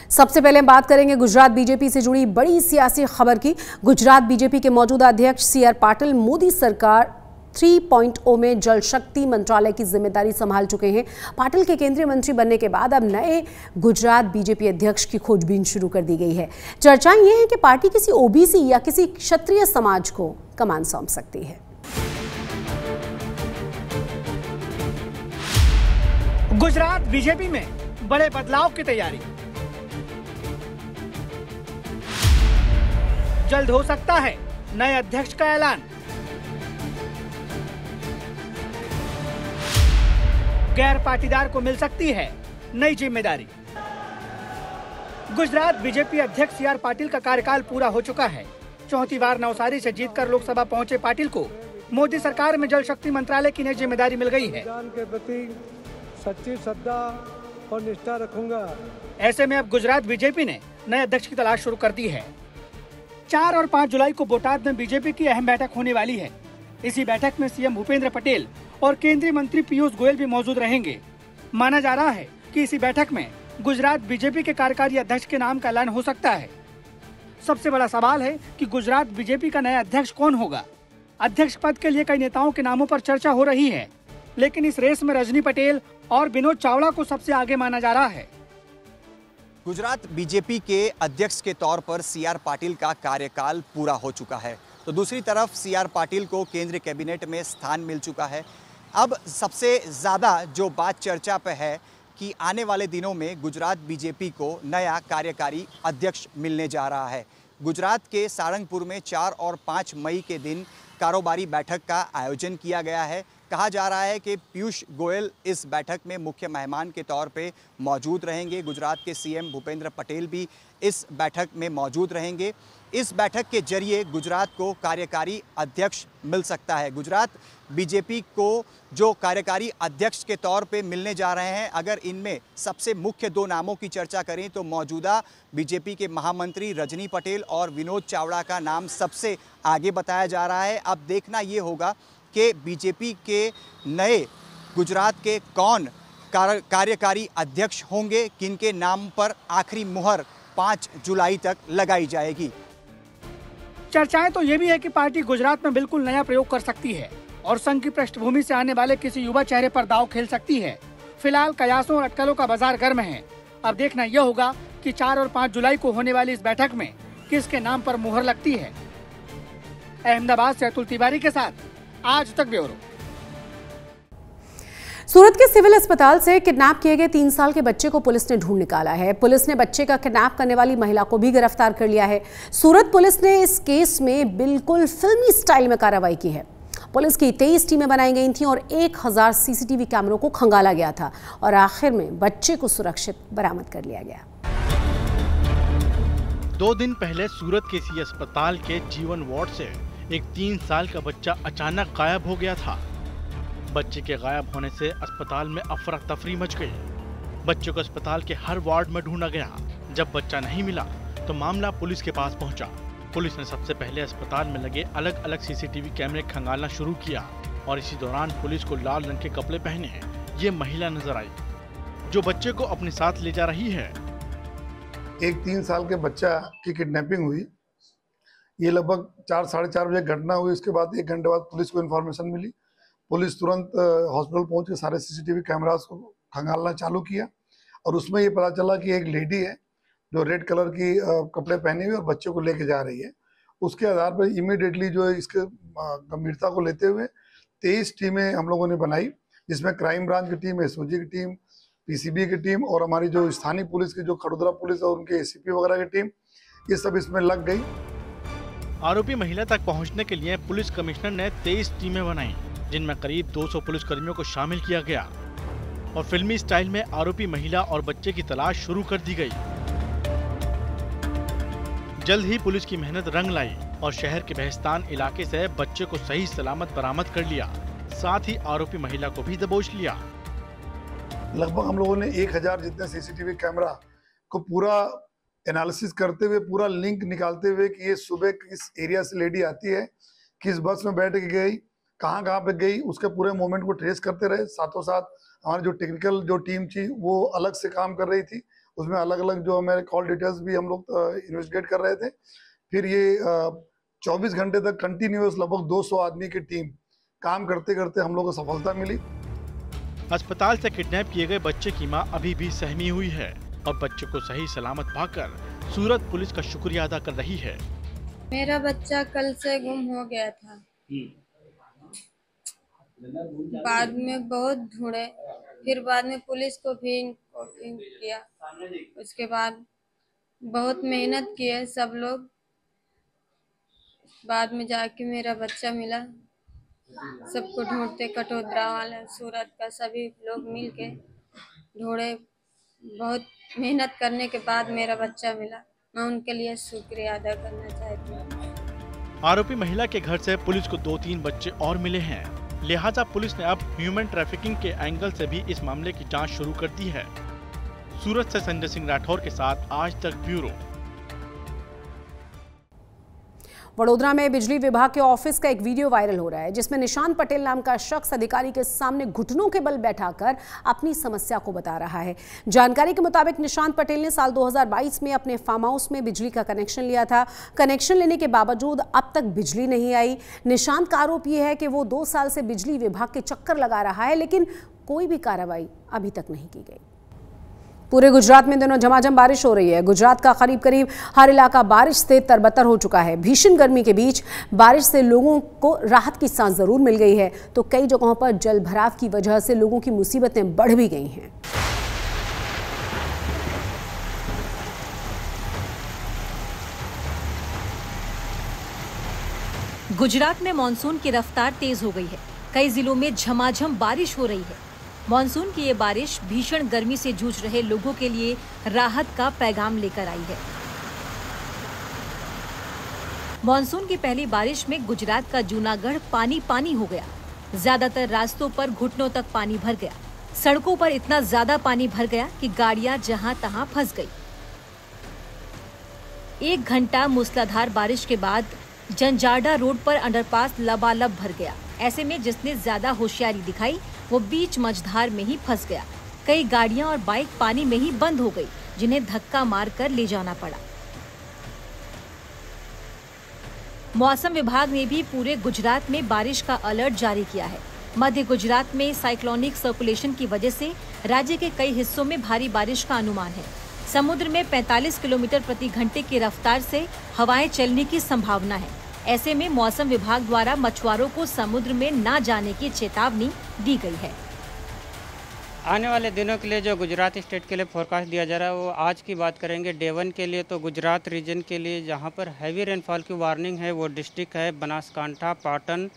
सबसे पहले बात करेंगे गुजरात बीजेपी से जुड़ी बड़ी सियासी खबर की। गुजरात बीजेपी के मौजूदा अध्यक्ष सीआर पाटिल मोदी सरकार 3.0 में जल शक्ति मंत्रालय की जिम्मेदारी संभाल चुके हैं। पाटिल के केंद्रीय मंत्री बनने के बाद अब नए गुजरात बीजेपी अध्यक्ष की खोजबीन शुरू कर दी गई है। चर्चाएं ये हैं कि पार्टी किसी ओबीसी या किसी क्षत्रिय समाज को कमान सौंप सकती है। गुजरात बीजेपी में बड़े बदलाव की तैयारी। जल्द हो सकता है नए अध्यक्ष का ऐलान। गैर पाटीदार को मिल सकती है नई जिम्मेदारी। गुजरात बीजेपी अध्यक्ष सीआर पाटिल का कार्यकाल पूरा हो चुका है। चौथी बार नवसारी से जीतकर लोकसभा पहुंचे पाटिल को मोदी सरकार में जल शक्ति मंत्रालय की नई जिम्मेदारी मिल गई है। के प्रति सच्ची श्रद्धा और निष्ठा रखूंगा। ऐसे में अब गुजरात बीजेपी ने नए अध्यक्ष की तलाश शुरू कर दी है। 4 और 5 जुलाई को बोटाद में बीजेपी की अहम बैठक होने वाली है। इसी बैठक में सीएम भूपेंद्र पटेल और केंद्रीय मंत्री पीयूष गोयल भी मौजूद रहेंगे। माना जा रहा है कि इसी बैठक में गुजरात बीजेपी के कार्यकारी अध्यक्ष के नाम का ऐलान हो सकता है। सबसे बड़ा सवाल है कि गुजरात बीजेपी का नया अध्यक्ष कौन होगा। अध्यक्ष पद के लिए कई नेताओं के नामों पर चर्चा हो रही है, लेकिन इस रेस में रजनी पटेल और विनोद चावड़ा को सबसे आगे माना जा रहा है। गुजरात बीजेपी के अध्यक्ष के तौर पर सीआर पाटिल का कार्यकाल पूरा हो चुका है, तो दूसरी तरफ सीआर पाटिल को केंद्रीय कैबिनेट में स्थान मिल चुका है। अब सबसे ज़्यादा जो बात चर्चा पे है कि आने वाले दिनों में गुजरात बीजेपी को नया कार्यकारी अध्यक्ष मिलने जा रहा है। गुजरात के सारंगपुर में 4 और 5 मई के दिन कारोबारी बैठक का आयोजन किया गया है। कहा जा रहा है कि पीयूष गोयल इस बैठक में मुख्य मेहमान के तौर पे मौजूद रहेंगे। गुजरात के सीएम भूपेंद्र पटेल भी इस बैठक में मौजूद रहेंगे। इस बैठक के जरिए गुजरात को कार्यकारी अध्यक्ष मिल सकता है। गुजरात बीजेपी को जो कार्यकारी अध्यक्ष के तौर पे मिलने जा रहे हैं, अगर इनमें सबसे मुख्य 2 नामों की चर्चा करें तो मौजूदा बीजेपी के महामंत्री रजनी पटेल और विनोद चावड़ा का नाम सबसे आगे बताया जा रहा है। अब देखना ये होगा कि बीजेपी के नए गुजरात के कौन कार्यकारी अध्यक्ष होंगे, किनके नाम पर आखिरी मुहर 5 जुलाई तक लगाई जाएगी। चर्चाएं तो ये भी है कि पार्टी गुजरात में बिल्कुल नया प्रयोग कर सकती है और संघ की पृष्ठभूमि से आने वाले किसी युवा चेहरे पर दांव खेल सकती है। फिलहाल कयासों और अटकलों का बाजार गर्म है। अब देखना यह होगा कि 4 और 5 जुलाई को होने वाली इस बैठक में किसके नाम पर मुहर लगती है। अहमदाबाद से अतुल तिवारी के साथ आज तक ब्यूरो। सूरत के सिविल अस्पताल से किडनैप किए गए 3 साल के बच्चे को पुलिस ने ढूंढ निकाला है। पुलिस ने बच्चे का किडनैप करने वाली महिला को भी गिरफ्तार कर लिया है। सूरत पुलिस ने इस केस में बिल्कुल फिल्मी स्टाइल में कार्रवाई की है। पुलिस की 23 टीमें बनाई गई थीं और 1000 सीसीटीवी कैमरों को खंगाला गया था और आखिर में बच्चे को सुरक्षित बरामद कर लिया गया। 2 दिन पहले सूरत के इसी अस्पताल के जीवन वार्ड से एक 3 साल का बच्चा अचानक गायब हो गया था। बच्चे के गायब होने से अस्पताल में अफरा तफरी मच गई। बच्चे को अस्पताल के हर वार्ड में ढूंढा गया। जब बच्चा नहीं मिला तो मामला पुलिस के पास पहुंचा। पुलिस ने सबसे पहले अस्पताल में लगे अलग अलग सीसीटीवी कैमरे खंगालना शुरू किया और इसी दौरान पुलिस को लाल रंग के कपड़े पहने ये महिला नजर आई जो बच्चे को अपने साथ ले जा रही है। एक 3 साल के बच्चा की किडनैपिंग हुई। ये लगभग 4 साढ़े 4 बजे घटना हुई। उसके बाद 1 घंटे बाद पुलिस को इन्फॉर्मेशन मिली। पुलिस तुरंत हॉस्पिटल पहुंच के सारे सीसीटीवी कैमरास को खंगालना चालू किया और उसमें ये पता चला कि एक लेडी है जो रेड कलर की कपड़े पहने हुए और बच्चे को लेके जा रही है। उसके आधार पर इमीडिएटली जो है इसके गंभीरता को लेते हुए 23 टीमें हम लोगों ने बनाई, जिसमें क्राइम ब्रांच की टीम, एसओजी की टीम, पीसीबी की टीम और हमारी जो स्थानीय पुलिस की जो खड़ोदरा पुलिस और उनके एसीपी वगैरह की टीम, ये सब इसमें लग गई। आरोपी महिला तक पहुंचने के लिए पुलिस कमिश्नर ने 23 टीमें बनाई, जिनमें करीब 200 पुलिसकर्मियों को शामिल किया गया और फिल्मी स्टाइल में आरोपी महिला और बच्चे की तलाश शुरू कर दी गई। जल्द ही पुलिस की मेहनत रंग लाई और शहर के बहस्तान इलाके से बच्चे को सही सलामत बरामद कर लिया। साथ ही आरोपी महिला को भी दबोच लिया। लगभग हम लोगों ने 1000 जितने सीसीटीवी कैमरा को पूरा एनालिसिस करते हुए, पूरा लिंक निकालते हुए कि ये सुबह किस एरिया से लेडी आती है, किस बस में बैठ के गई, कहाँ पे गई, उसके पूरे मोमेंट को ट्रेस करते रहे। साथों साथ हमारी जो टेक्निकल जो टीम थी वो अलग से काम कर रही थी उसमें अलग अलग जो हमारे कॉल डिटेल्स भी हम लोग इन्वेस्टिगेट कर रहे थे। फिर ये 24 घंटे तक कंटिन्यूअस लगभग 200 आदमी की टीम काम करते करते हम लोग को सफलता मिली। अस्पताल से किडनैप किए गए बच्चे की मां अभी भी सहमी हुई है और बच्चे को सही सलामत पाकर सूरत पुलिस का शुक्रिया अदा कर रही है। मेरा बच्चा कल से गुम हो गया था। बाद में बहुत ढूंढे, फिर बाद में पुलिस को भी इन्फॉर्म किया। उसके बाद बहुत मेहनत किए सब लोग, बाद में जाके मेरा बच्चा मिला। सबको ढूंढते, कटोदरा वाले, सूरत का सभी लोग मिलके ढूंढे। बहुत मेहनत करने के बाद मेरा बच्चा मिला। मैं उनके लिए शुक्रिया अदा करना चाहती हूँ। आरोपी महिला के घर से पुलिस को 2-3 बच्चे और मिले हैं, लिहाजा पुलिस ने अब ह्यूमन ट्रैफिकिंग के एंगल से भी इस मामले की जांच शुरू कर दी है। सूरत से संजय सिंह राठौर के साथ आज तक ब्यूरो। वडोदरा में बिजली विभाग के ऑफिस का एक वीडियो वायरल हो रहा है जिसमें निशांत पटेल नाम का शख्स अधिकारी के सामने घुटनों के बल बैठाकर अपनी समस्या को बता रहा है। जानकारी के मुताबिक निशांत पटेल ने साल 2022 में अपने फार्म हाउस में बिजली का कनेक्शन लिया था। कनेक्शन लेने के बावजूद अब तक बिजली नहीं आई। निशांत का आरोप यह है कि वो 2 साल से बिजली विभाग के चक्कर लगा रहा है, लेकिन कोई भी कार्रवाई अभी तक नहीं की गई। पूरे गुजरात में दिनों झमाझम बारिश हो रही है। गुजरात का करीब हर इलाका बारिश से तरबतर हो चुका है। भीषण गर्मी के बीच बारिश से लोगों को राहत की सांस जरूर मिल गई है, तो कई जगहों पर जल भराव की वजह से लोगों की मुसीबतें बढ़ भी गई हैं। गुजरात में मानसून की रफ्तार तेज हो गई है। कई जिलों में झमाझम बारिश हो रही है। मानसून की ये बारिश भीषण गर्मी से जूझ रहे लोगों के लिए राहत का पैगाम लेकर आई है। मानसून की पहली बारिश में गुजरात का जूनागढ़ पानी पानी हो गया। ज्यादातर रास्तों पर घुटनों तक पानी भर गया। सड़कों पर इतना ज्यादा पानी भर गया कि गाड़ियां जहां तहां फंस गई। 1 घंटा मूसलाधार बारिश के बाद जंजारडा रोड पर अंडरपास लबालब भर गया। ऐसे में जिसने ज्यादा होशियारी दिखाई वो बीच मझधार में ही फंस गया। कई गाड़ियां और बाइक पानी में ही बंद हो गई, जिन्हें धक्का मारकर ले जाना पड़ा। मौसम विभाग ने भी पूरे गुजरात में बारिश का अलर्ट जारी किया है। मध्य गुजरात में साइक्लोनिक सर्कुलेशन की वजह से राज्य के कई हिस्सों में भारी बारिश का अनुमान है। समुद्र में 45 किलोमीटर प्रति घंटे की रफ्तार से हवाएं चलने की संभावना है। ऐसे में मौसम विभाग द्वारा मछुआरों को समुद्र में न जाने की चेतावनी दी गई है। आने वाले दिनों के लिए जो गुजरात स्टेट के लिए फोरकास्ट दिया जा रहा है वो आज की बात करेंगे। डे 1 के लिए तो गुजरात रीजन के लिए जहां पर हैवी रेनफॉल की वार्निंग है वो डिस्ट्रिक्ट है बनासकांठा, पाटन,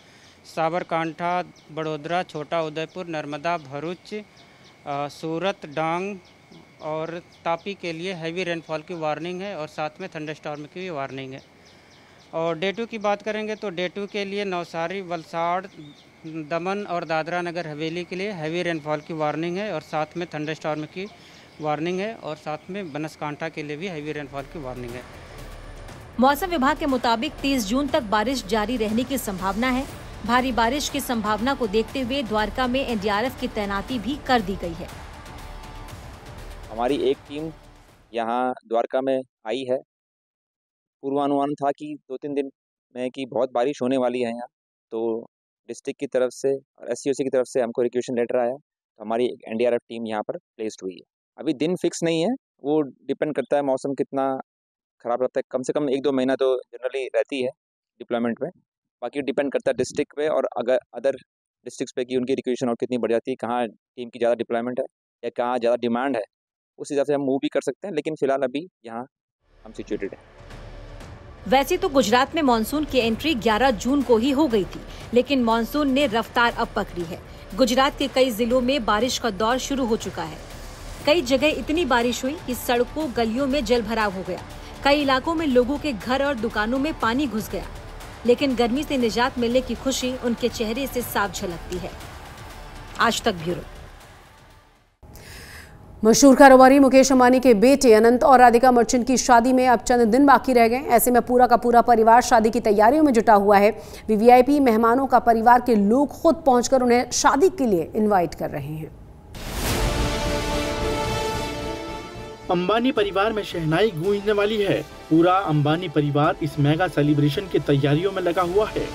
साबरकांठा, बड़ोदरा, छोटा उदयपुर, नर्मदा, भरूच, सूरत, डांग और तापी के लिए हैवी रेनफॉल की वार्निंग है और साथ में थंडरस्टॉर्म की भी वार्निंग है। और डे 2 की बात करेंगे तो डे 2 के लिए नवसारी, वलसाड़, दमन और दादरा नगर हवेली के लिए हैवी रेनफॉल की वार्निंग है और साथ में थंडरस्टॉर्म की वार्निंग है और साथ में बनासकांठा के लिए भी हैवी रेनफॉल की वार्निंग है। मौसम विभाग के मुताबिक 30 जून तक बारिश जारी रहने की संभावना है। भारी बारिश की संभावना को देखते हुए द्वारका में एनडीआरएफ की तैनाती भी कर दी गई है। हमारी एक टीम यहाँ द्वारका में आई है। पूर्वानुमान था कि 2-3 दिन में कि बहुत बारिश होने वाली है यहाँ, तो डिस्ट्रिक्ट की तरफ से और एससीओसी की तरफ से हमको रिक्वेशन लेटर आया, तो हमारी एनडीआरएफ टीम यहाँ पर प्लेस्ड हुई है। अभी दिन फिक्स नहीं है, वो डिपेंड करता है मौसम कितना ख़राब रहता है। कम से कम 1-2 महीना तो जनरली रहती है डिप्लॉयमेंट में, बाकी डिपेंड करता है डिस्ट्रिक्ट पे और अगर अदर डिस्ट्रिक्ट्स पे कि उनकी रिक्वेशन और कितनी बढ़ जाती है, कहाँ टीम की ज़्यादा डिप्लॉयमेंट है या कहाँ ज़्यादा डिमांड है, उस हिसाब से हम मूव भी कर सकते हैं। लेकिन फिलहाल अभी यहाँ हम सिचुएटेड हैं। वैसे तो गुजरात में मानसून की एंट्री 11 जून को ही हो गई थी, लेकिन मानसून ने रफ्तार अब पकड़ी है। गुजरात के कई जिलों में बारिश का दौर शुरू हो चुका है। कई जगह इतनी बारिश हुई कि सड़कों गलियों में जल भराव हो गया। कई इलाकों में लोगों के घर और दुकानों में पानी घुस गया, लेकिन गर्मी से निजात मिलने की खुशी उनके चेहरे से साफ झलकती है। आज तक ब्यूरो। मशहूर कारोबारी मुकेश अंबानी के बेटे अनंत और राधिका मर्चेंट की शादी में अब चंद दिन बाकी रह गए। ऐसे में पूरा का पूरा परिवार शादी की तैयारियों में जुटा हुआ है। वीवीआईपी मेहमानों का परिवार के लोग खुद पहुंचकर उन्हें शादी के लिए इनवाइट कर रहे हैं। अंबानी परिवार में शहनाई गूंजने वाली है। पूरा अंबानी परिवार इस मेगा सेलिब्रेशन की तैयारियों में लगा हुआ है।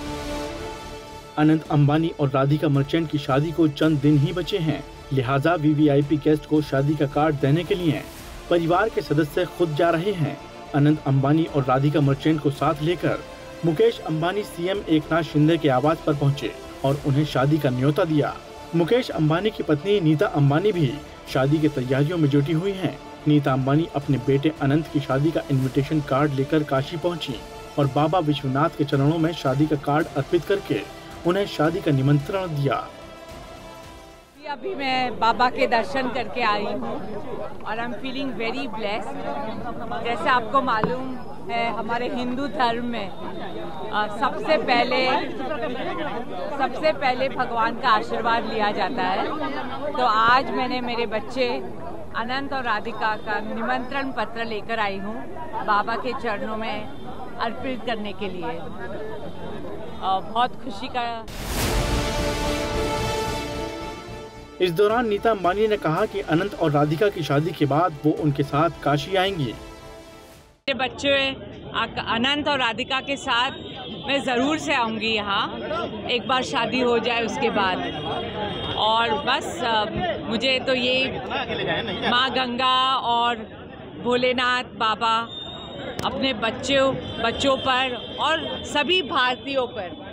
अनंत अंबानी और राधिका मर्चेंट की शादी को चंद दिन ही बचे हैं, लिहाजा वीवीआईपी गेस्ट को शादी का कार्ड देने के लिए परिवार के सदस्य खुद जा रहे हैं। अनंत अंबानी और राधिका मर्चेंट को साथ लेकर मुकेश अंबानी सीएम एकनाथ शिंदे के आवास पर पहुंचे और उन्हें शादी का न्योता दिया। मुकेश अंबानी की पत्नी नीता अंबानी भी शादी की तैयारियों में जुटी हुई हैं। नीता अंबानी अपने बेटे अनंत की शादी का इनविटेशन कार्ड लेकर काशी पहुंची और बाबा विश्वनाथ के चरणों में शादी का कार्ड अर्पित करके उन्हें शादी का निमंत्रण दिया। अभी मैं बाबा के दर्शन करके आई हूँ और I am feeling very blessed. जैसे आपको मालूम है, हमारे हिंदू धर्म में सबसे पहले भगवान का आशीर्वाद लिया जाता है। तो आज मैंने मेरे बच्चे अनंत और राधिका का निमंत्रण पत्र लेकर आई हूँ बाबा के चरणों में अर्पित करने के लिए। बहुत खुशी का। इस दौरान नीता अंबानी ने कहा कि अनंत और राधिका की शादी के बाद वो उनके साथ काशी आएंगी। मेरे बच्चे अनंत और राधिका के साथ मैं ज़रूर से आऊँगी यहाँ, एक बार शादी हो जाए उसके बाद। और बस मुझे तो ये माँ गंगा और भोलेनाथ बाबा अपने बच्चों पर और सभी भारतीयों पर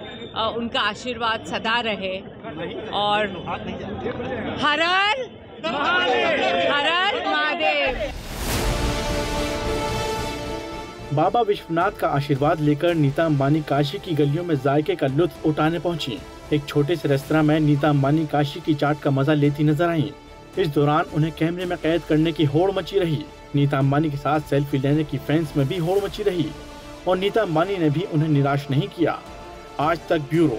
उनका आशीर्वाद सदा रहे। और हर हर महादेव। बाबा विश्वनाथ का आशीर्वाद लेकर नीता अंबानी काशी की गलियों में जायके का लुत्फ उठाने पहुंची। एक छोटे से रेस्तरां में नीता अंबानी काशी की चाट का मजा लेती नजर आईं। इस दौरान उन्हें कैमरे में कैद करने की होड़ मची रही। नीता अंबानी के साथ सेल्फी लेने की फैंस में भी होड़ मची रही और नीता अंबानी ने भी उन्हें निराश नहीं किया। आज तक ब्यूरो।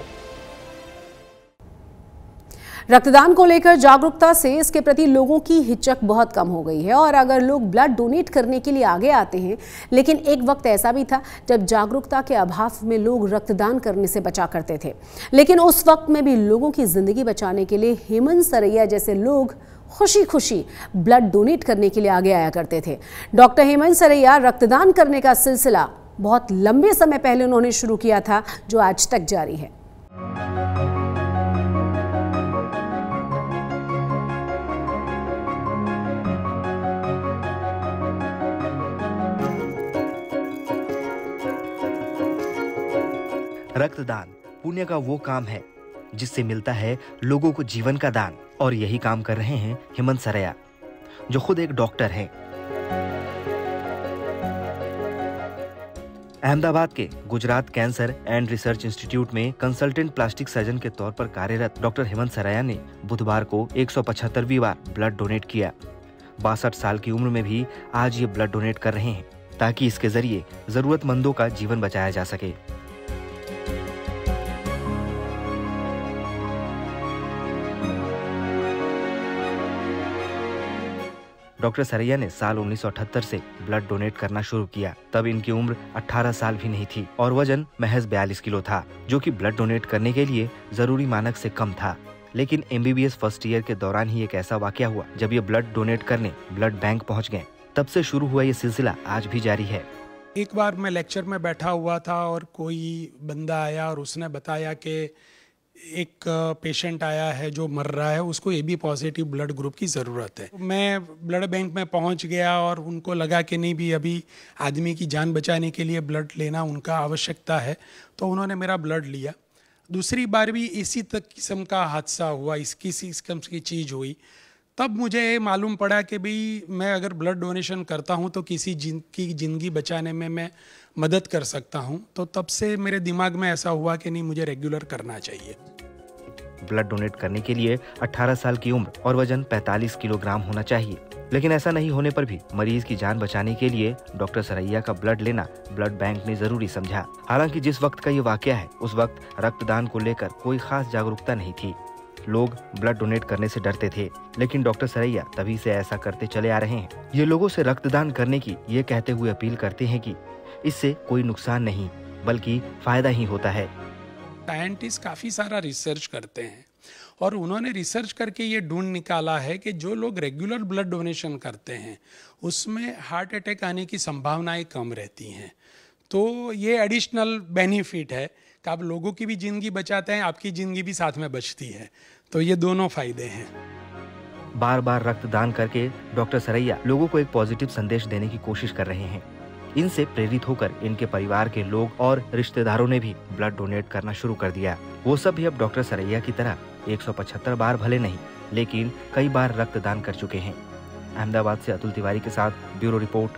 रक्तदान को लेकर जागरूकता से इसके प्रति लोगों की हिचक बहुत कम हो गई है और अगर लोग ब्लड डोनेट करने के लिए आगे आते हैं, लेकिन एक वक्त ऐसा भी था जब जागरूकता के अभाव में लोग रक्तदान करने से बचा करते थे। लेकिन उस वक्त में भी लोगों की जिंदगी बचाने के लिए हेमंत सरैया जैसे लोग खुशी खुशी ब्लड डोनेट करने के लिए आगे आया करते थे। डॉक्टर हेमंत सरैया रक्तदान करने का सिलसिला बहुत लंबे समय पहले उन्होंने शुरू किया था, जो आज तक जारी है। रक्तदान पुण्य का वो काम है जिससे मिलता है लोगों को जीवन का दान, और यही काम कर रहे हैं हेमंत सरैया, जो खुद एक डॉक्टर हैं। अहमदाबाद के Gujarat cancer and research institute में कंसल्टेंट प्लास्टिक सर्जन के तौर पर कार्यरत डॉक्टर हेमंत सरैया ने बुधवार को 175वीं बार ब्लड डोनेट किया। 62 साल की उम्र में भी आज ये ब्लड डोनेट कर रहे हैं ताकि इसके जरिए जरूरतमंदों का जीवन बचाया जा सके। डॉक्टर सरैया ने साल 1978 से ब्लड डोनेट करना शुरू किया। तब इनकी उम्र 18 साल भी नहीं थी और वजन महज 42 किलो था, जो कि ब्लड डोनेट करने के लिए जरूरी मानक से कम था। लेकिन MBBS फर्स्ट ईयर के दौरान ही एक ऐसा वाकया हुआ जब ये ब्लड डोनेट करने ब्लड बैंक पहुंच गए। तब से शुरू हुआ ये सिलसिला आज भी जारी है। एक बार मैं लेक्चर में बैठा हुआ था और कोई बंदा आया और उसने बताया कि एक पेशेंट आया है जो मर रहा है, उसको AB पॉजिटिव ब्लड ग्रुप की ज़रूरत है। मैं ब्लड बैंक में पहुंच गया और उनको लगा कि नहीं भी अभी आदमी की जान बचाने के लिए ब्लड लेना उनका आवश्यकता है, तो उन्होंने मेरा ब्लड लिया। दूसरी बार भी इसी किस्म का हादसा हुआ, इसी किस्म की चीज़ हुई। तब मुझे मालूम पड़ा कि भाई मैं अगर ब्लड डोनेशन करता हूं तो किसी की ज़िंदगी बचाने में मैं मदद कर सकता हूं। तो तब से मेरे दिमाग में ऐसा हुआ कि नहीं, मुझे रेगुलर करना चाहिए। ब्लड डोनेट करने के लिए 18 साल की उम्र और वजन 45 किलोग्राम होना चाहिए, लेकिन ऐसा नहीं होने पर भी मरीज की जान बचाने के लिए डॉक्टर सरैया का ब्लड लेना ब्लड बैंक ने जरूरी समझा। हालांकि जिस वक्त का ये वाकया है, उस वक्त रक्तदान को लेकर कोई खास जागरूकता नहीं थी। लोग ब्लड डोनेट करने से डरते थे, लेकिन डॉक्टर सरैया तभी से ऐसा करते चले आ रहे हैं। ये लोगों से रक्तदान करने की ये कहते हुए अपील करते हैं कि इससे कोई नुकसान नहीं बल्कि फायदा ही होता है। साइंटिस्ट काफ़ी सारा रिसर्च करते हैं और उन्होंने रिसर्च करके ये ढूंढ निकाला है कि जो लोग रेगुलर ब्लड डोनेशन करते हैं उसमें हार्ट अटैक आने की संभावनाएं कम रहती हैं। तो ये एडिशनल बेनिफिट है कि आप लोगों की भी ज़िंदगी बचाते हैं, आपकी ज़िंदगी भी साथ में बचती है। तो ये दोनों फायदे हैं। बार बार रक्तदान करके डॉक्टर सरैया लोगों को एक पॉजिटिव संदेश देने की कोशिश कर रहे हैं। इनसे प्रेरित होकर इनके परिवार के लोग और रिश्तेदारों ने भी ब्लड डोनेट करना शुरू कर दिया। वो सब भी अब डॉक्टर सरैया की तरह 175 बार भले नहीं, लेकिन कई बार रक्तदान कर चुके हैं। अहमदाबाद से अतुल तिवारी के साथ ब्यूरो रिपोर्ट,